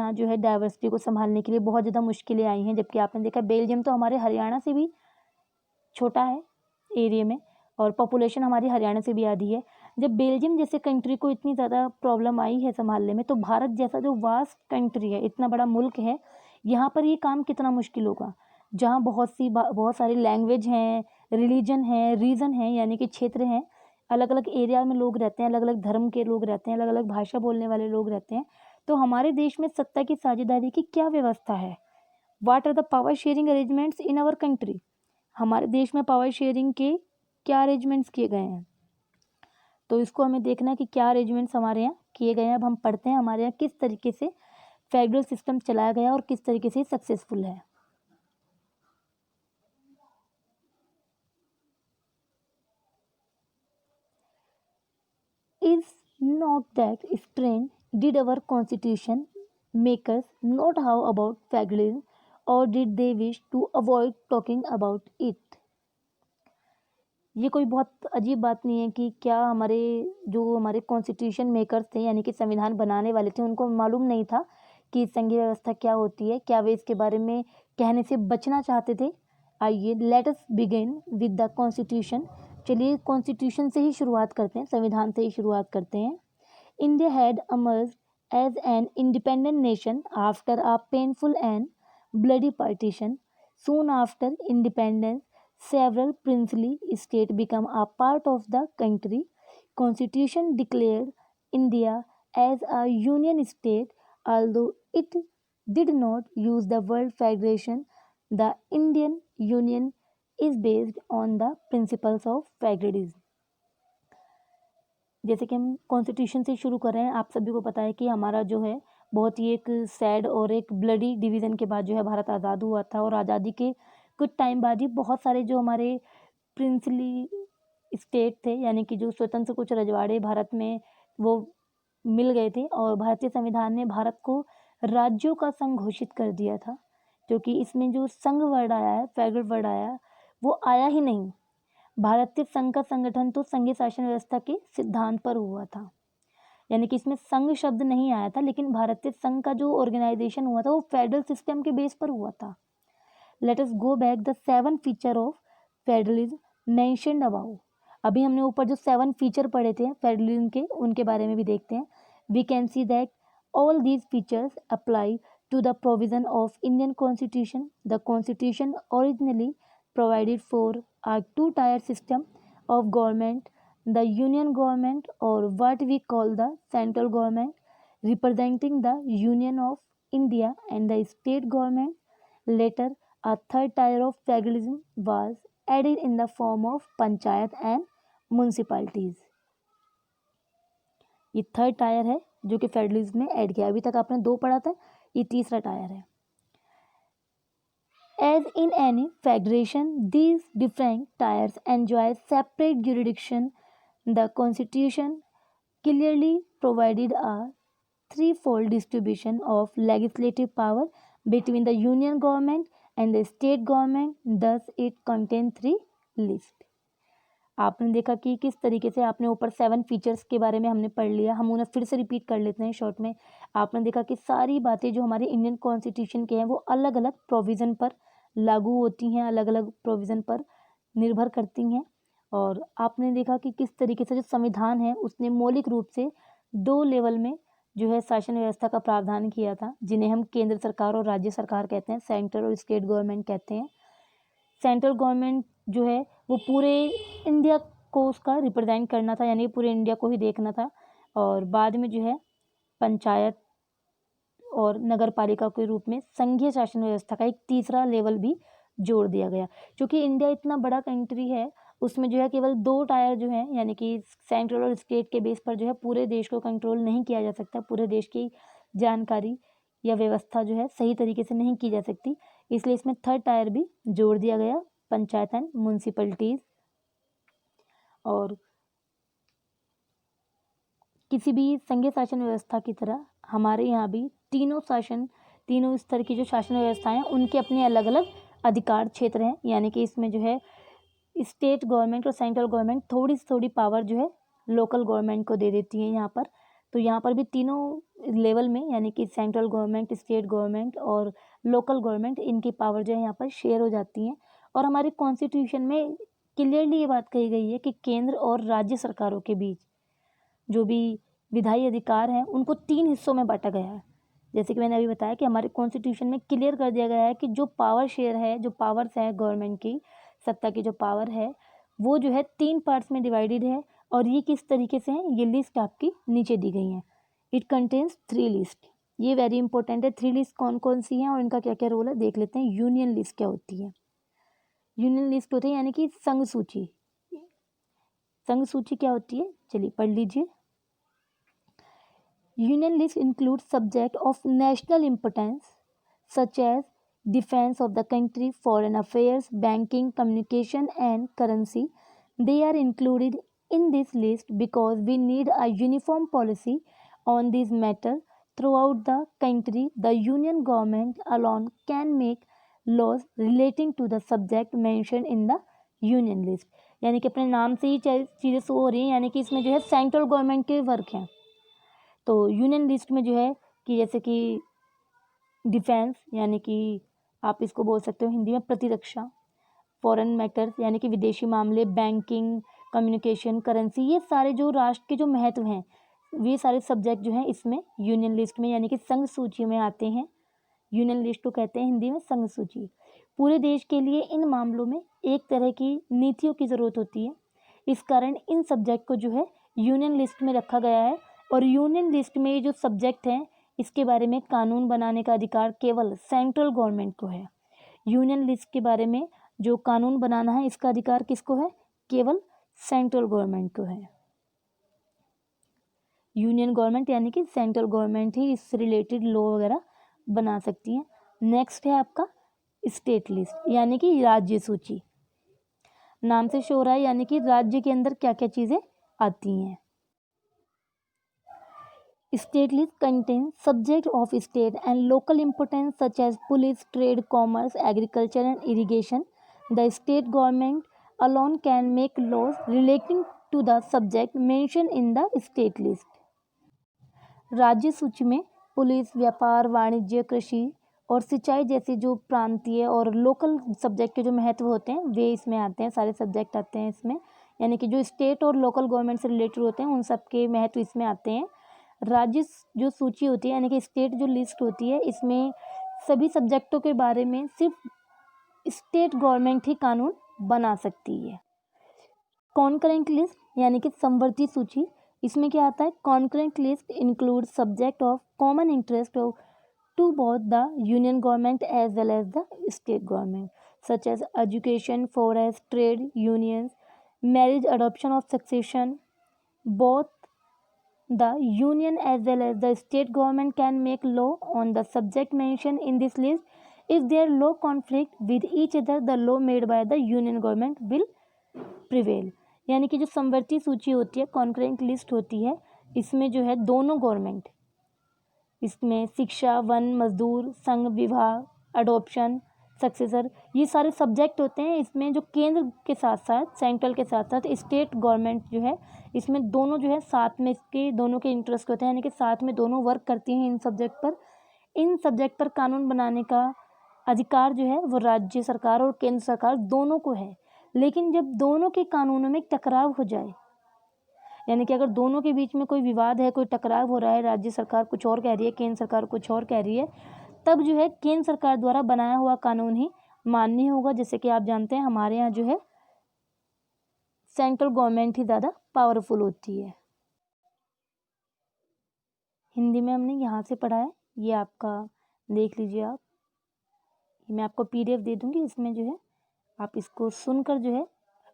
यहाँ जो है डाइवर्सिटी को संभालने के लिए बहुत ज़्यादा मुश्किलें आई हैं। जबकि आपने देखा बेल्जियम तो हमारे हरियाणा से भी छोटा है एरिया में और पॉपुलेशन हमारी हरियाणा से भी आधी है। जब बेल्जियम जैसे कंट्री को इतनी ज़्यादा प्रॉब्लम आई है संभालने में, तो भारत जैसा जो वास्ट कंट्री है, इतना बड़ा मुल्क है, यहाँ पर ये काम कितना मुश्किल होगा। जहाँ बहुत सारी लैंग्वेज हैं, रिलीजन है, रीजन है, यानी कि क्षेत्र हैं, अलग अलग एरिया में लोग रहते हैं, अलग अलग धर्म के लोग रहते हैं, अलग अलग भाषा बोलने वाले लोग रहते हैं। तो हमारे देश में सत्ता की साझेदारी की क्या व्यवस्था है? What are the power sharing arrangements in our country? हमारे देश में पावर शेयरिंग के क्या अरेंजमेंट्स किए गए हैं? तो इसको हमें देखना है कि क्या अरेंजमेंट्स हमारे यहाँ किए गए हैं। अब हम पढ़ते हैं हमारे यहाँ किस तरीके से फेडरल सिस्टम चलाया गया और किस तरीके से सक्सेसफुल है। Is not that strange? Did our constitution makers not how about federalism, or did they wish to avoid talking about it? ये कोई बहुत अजीब बात नहीं है कि क्या हमारे कॉन्स्टिट्यूशन मेकर्स थे, यानी कि संविधान बनाने वाले थे, उनको मालूम नहीं था कि संघीय व्यवस्था क्या होती है? क्या वे इसके बारे में कहने से बचना चाहते थे? आइए let us begin with the constitution. चलिए कॉन्स्टिट्यूशन से ही शुरुआत करते हैं, संविधान से ही शुरुआत करते हैं। India had emerged as an independent nation after a painful and bloody partition. Soon after independence, several princely states became a part of the country. Constitution declared India as a union state, although it did not use the word federation. The Indian Union is based on the principles of federalism. जैसे कि हम constitution से शुरू कर रहे हैं, आप सभी को पता है कि हमारा जो है बहुत ही एक सैड और एक ब्लडी डिवीज़न के बाद जो है भारत आज़ाद हुआ था। और आज़ादी के कुछ टाइम बाद ही बहुत सारे जो हमारे प्रिंसली स्टेट थे, यानी कि जो स्वतंत्र कुछ रजवाड़े भारत में वो मिल गए थे, और भारतीय संविधान ने भारत को राज्यों का संघ घोषित कर दिया था। क्योंकि इसमें जो संघ वर्ड आया है, फेडरल वर्ड आया, वो आया ही नहीं। भारतीय संघ का संगठन तो संघीय शासन व्यवस्था के सिद्धांत पर हुआ था, यानी कि इसमें संघ शब्द नहीं आया था, लेकिन भारतीय संघ का जो ऑर्गेनाइजेशन हुआ था वो फेडरल सिस्टम के बेस पर हुआ था। Let us go back the 7 feature of federalism mentioned about. अभी हमने ऊपर जो 7 फीचर पढ़े थे फेडरलिज्म के, उनके बारे में भी देखते हैं। We can see that all these features apply to the provision of Indian Constitution. The Constitution originally provided for a two-tier system of government, the Union government, or what we call the central government, representing the Union of India, and the state government. Later, a third tier of federalism was added in the form of panchayat and municipalities. ये third tier है जो कि federalism में add किया। अभी तक आपने 2 पढ़ा था, ये तीसरा टायर है। As in any federation, these different tiers enjoy separate jurisdiction. The Constitution clearly provided a threefold distribution of legislative power between the union government and the state government. Thus, it contains 3 lists. आपने देखा कि किस तरीके से आपने ऊपर 7 features के बारे में हमने पढ़ लिया, हम उन्हें फिर से रिपीट कर लेते हैं शॉर्ट में। आपने देखा कि सारी बातें जो हमारे इंडियन कॉन्स्टिट्यूशन के हैं वो अलग अलग प्रोविज़न पर लागू होती हैं, अलग अलग प्रोविज़न पर निर्भर करती हैं। और आपने देखा कि किस तरीके से जो संविधान है उसने मौलिक रूप से 2 लेवल में जो है शासन व्यवस्था का प्रावधान किया था, जिन्हें हम केंद्र सरकार और राज्य सरकार कहते हैं, सेंट्रल और स्टेट गवर्नमेंट कहते हैं। सेंट्रल गवर्नमेंट जो है वो पूरे इंडिया को उसका रिप्रेजेंट करना था, यानी पूरे इंडिया को ही देखना था। और बाद में जो है पंचायत और नगर पालिका के रूप में संघीय शासन व्यवस्था का एक तीसरा लेवल भी जोड़ दिया गया। क्योंकि इंडिया इतना बड़ा कंट्री है, उसमें जो है केवल 2 टायर जो है, यानी कि सेंट्रल और स्टेट के बेस पर जो है पूरे देश को कंट्रोल नहीं किया जा सकता, पूरे देश की जानकारी या व्यवस्था जो है सही तरीके से नहीं की जा सकती। इसलिए इसमें थर्ड टायर भी जोड़ दिया गया, पंचायत एंड म्यूनसिपैलिटीज़। और किसी भी संघीय शासन व्यवस्था की तरह हमारे यहाँ भी तीनों स्तर की जो शासन व्यवस्थाएं हैं उनके अपने अलग अलग अधिकार क्षेत्र हैं। यानी कि इसमें जो है स्टेट गवर्नमेंट और सेंट्रल गवर्नमेंट थोड़ी पावर जो है लोकल गवर्नमेंट को दे देती है यहाँ पर। तो यहाँ पर भी तीनों लेवल में यानी कि सेंट्रल गवर्नमेंट, स्टेट गवर्नमेंट और लोकल गवर्नमेंट, इनकी पावर जो है यहाँ पर शेयर हो जाती हैं। और हमारे कॉन्स्टिट्यूशन में क्लियरली ये बात कही गई है कि केंद्र और राज्य सरकारों के बीच जो भी विधायी अधिकार हैं उनको 3 हिस्सों में बांटा गया है। जैसे कि मैंने अभी बताया कि हमारे कॉन्स्टिट्यूशन में क्लियर कर दिया गया है कि जो पावर शेयर है, जो पावर्स है गवर्नमेंट की, सत्ता की जो पावर है वो जो है 3 पार्ट्स में डिवाइडेड है। और ये किस तरीके से हैं, ये लिस्ट आपकी नीचे दी गई हैं। It contains 3 list. ये वेरी इंपॉर्टेंट है। 3 लिस्ट कौन कौन सी हैं और इनका क्या क्या रोल है देख लेते हैं। यूनियन लिस्ट क्या होती है? यूनियन लिस्ट होती है यानी कि संघ सूची। संघ सूची क्या होती है, चलिए पढ़ लीजिए। Union list includes subjects of national importance such as defense of the country, foreign affairs, banking, communication and currency. They are included in this list because we need a uniform policy on these matters throughout the country. The union government alone can make laws relating to the subject mentioned in the union list. यानी कि अपने नाम से ही चीज़ें show हो रही हैं, यानी कि इसमें जो है सेंट्रल गवर्नमेंट के वर्क हैं। तो यूनियन लिस्ट में जो है कि जैसे कि डिफेंस यानी कि आप इसको बोल सकते हो हिंदी में प्रतिरक्षा, फॉरेन मैटर्स यानी कि विदेशी मामले, बैंकिंग, कम्युनिकेशन, करेंसी, ये सारे जो राष्ट्र के जो महत्व हैं ये सारे सब्जेक्ट जो हैं इसमें यूनियन लिस्ट में यानी कि संघ सूची में आते हैं। यूनियन लिस्ट को कहते हैं हिंदी में संघ सूची। पूरे देश के लिए इन मामलों में एक तरह की नीतियों की ज़रूरत होती है। इस कारण इन सब्जेक्ट को जो है यूनियन लिस्ट में रखा गया है। और यूनियन लिस्ट में जो सब्जेक्ट हैं इसके बारे में कानून बनाने का अधिकार केवल सेंट्रल गवर्नमेंट को है। यूनियन लिस्ट के बारे में जो कानून बनाना है इसका अधिकार किसको है? केवल सेंट्रल गवर्नमेंट को है। यूनियन गवर्नमेंट यानी कि सेंट्रल गवर्नमेंट ही इससे रिलेटेड लॉ वगैरह बना सकती है। नेक्स्ट है आपका स्टेट लिस्ट यानी कि राज्य सूची। नाम से शो हो रहा है यानी कि राज्य के अंदर क्या क्या चीज़ें आती हैं। State list contains subjects of state and local importance such as police, trade, commerce, agriculture and irrigation. The state government alone can make laws relating to the subject mentioned in the state list. राज्य सूची में police, व्यापार, वाणिज्य, कृषि और सिंचाई जैसे जो प्रांतीय और लोकल सब्जेक्ट के जो महत्व होते हैं वे इसमें आते हैं। सारे सब्जेक्ट आते हैं इसमें, यानी कि जो स्टेट और लोकल गवर्नमेंट से रिलेटेड होते हैं उन सब के महत्व इसमें आते हैं। राज्य जो सूची होती है यानी कि स्टेट जो लिस्ट होती है इसमें सभी सब्जेक्टों के बारे में सिर्फ स्टेट गवर्नमेंट ही कानून बना सकती है। कॉन्करेंट लिस्ट यानी कि समवर्ती सूची, इसमें क्या आता है? Concurrent list include subject of common interest to both the union government as well as the state government such as education, forest, trade, unions, marriage, adoption of succession. Both the union as well as the state government can make law on the subject mentioned in this list. If their law conflict with each other, the law made by the union government will prevail. यानी कि जो समवर्ती सूची होती है, concurrent list होती है, इसमें जो है दोनों गवर्नमेंट, इसमें शिक्षा, वन, मजदूर, संघ विभाग, अडॉप्शन, सक्सेसर, ये सारे सब्जेक्ट होते हैं। इसमें जो केंद्र के साथ साथ सेंट्रल के साथ साथ स्टेट गवर्नमेंट जो है इसमें दोनों जो है साथ में इसके दोनों के इंटरेस्ट होते हैं, यानी कि साथ में दोनों वर्क करती हैं इन सब्जेक्ट पर। इन सब्जेक्ट पर कानून बनाने का अधिकार जो है वो राज्य सरकार और केंद्र सरकार दोनों को है। लेकिन जब दोनों के कानूनों में टकराव हो जाए, यानी कि अगर दोनों के बीच में कोई विवाद है, कोई टकराव हो रहा है, राज्य सरकार कुछ और कह रही है, केंद्र सरकार कुछ और कह रही है, तब जो है केंद्र सरकार द्वारा बनाया हुआ कानून ही मान्य होगा। जैसे कि आप जानते हैं हमारे यहाँ जो है सेंट्रल गवर्नमेंट ही ज़्यादा पावरफुल होती है। हिंदी में हमने यहाँ से पढ़ा है, ये आपका देख लीजिए आप, मैं आपको PDF दे दूँगी, इसमें जो है आप इसको सुनकर जो है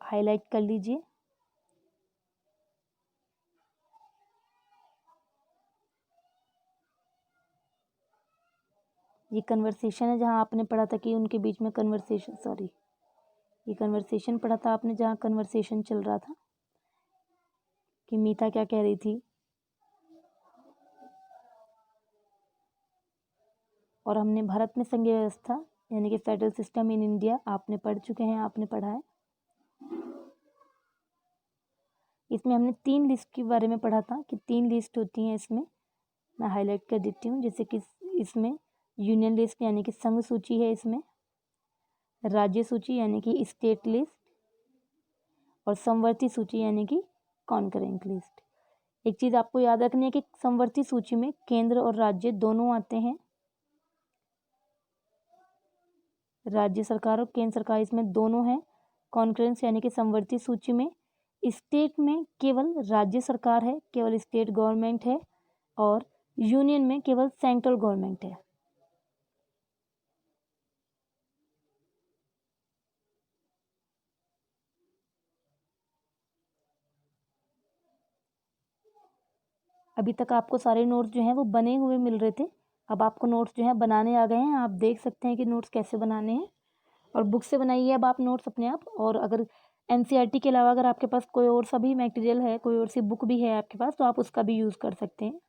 हाईलाइट कर लीजिए। ये कन्वर्सेशन है जहाँ आपने पढ़ा था कि उनके बीच में ये कन्वर्सेशन पढ़ा था आपने जहाँ कन्वर्सेशन चल रहा था कि मीता क्या कह रही थी। और हमने भारत में संघीय व्यवस्था यानी कि फेडरल सिस्टम इन इंडिया आपने पढ़ चुके हैं, आपने पढ़ा है। इसमें हमने 3 लिस्ट के बारे में पढ़ा था कि 3 लिस्ट होती हैं इसमें। मैं हाईलाइट कर देती हूँ, जैसे कि इसमें यूनियन लिस्ट यानी कि संघ सूची है, इसमें राज्य सूची यानी कि स्टेट लिस्ट, और समवर्ती सूची यानी कि कॉन्करेंट लिस्ट। एक चीज़ आपको याद रखनी है कि समवर्ती सूची में केंद्र और राज्य दोनों आते हैं, राज्य सरकार और केंद्र सरकार इसमें दोनों हैं। कॉन्करेंस यानी कि समवर्ती सूची में स्टेट में केवल राज्य सरकार है, केवल स्टेट गवर्नमेंट है, और यूनियन में केवल सेंट्रल गवर्नमेंट है। अभी तक आपको सारे नोट्स जो हैं वो बने हुए मिल रहे थे, अब आपको नोट्स जो हैं बनाने आ गए हैं। आप देख सकते हैं कि नोट्स कैसे बनाने हैं, और बुक से बनाइए अब आप नोट्स अपने आप। और अगर एनसीईआरटी के अलावा अगर आपके पास कोई और सा भी मटेरियल है, कोई और सी बुक भी है आपके पास, तो आप उसका भी यूज़ कर सकते हैं।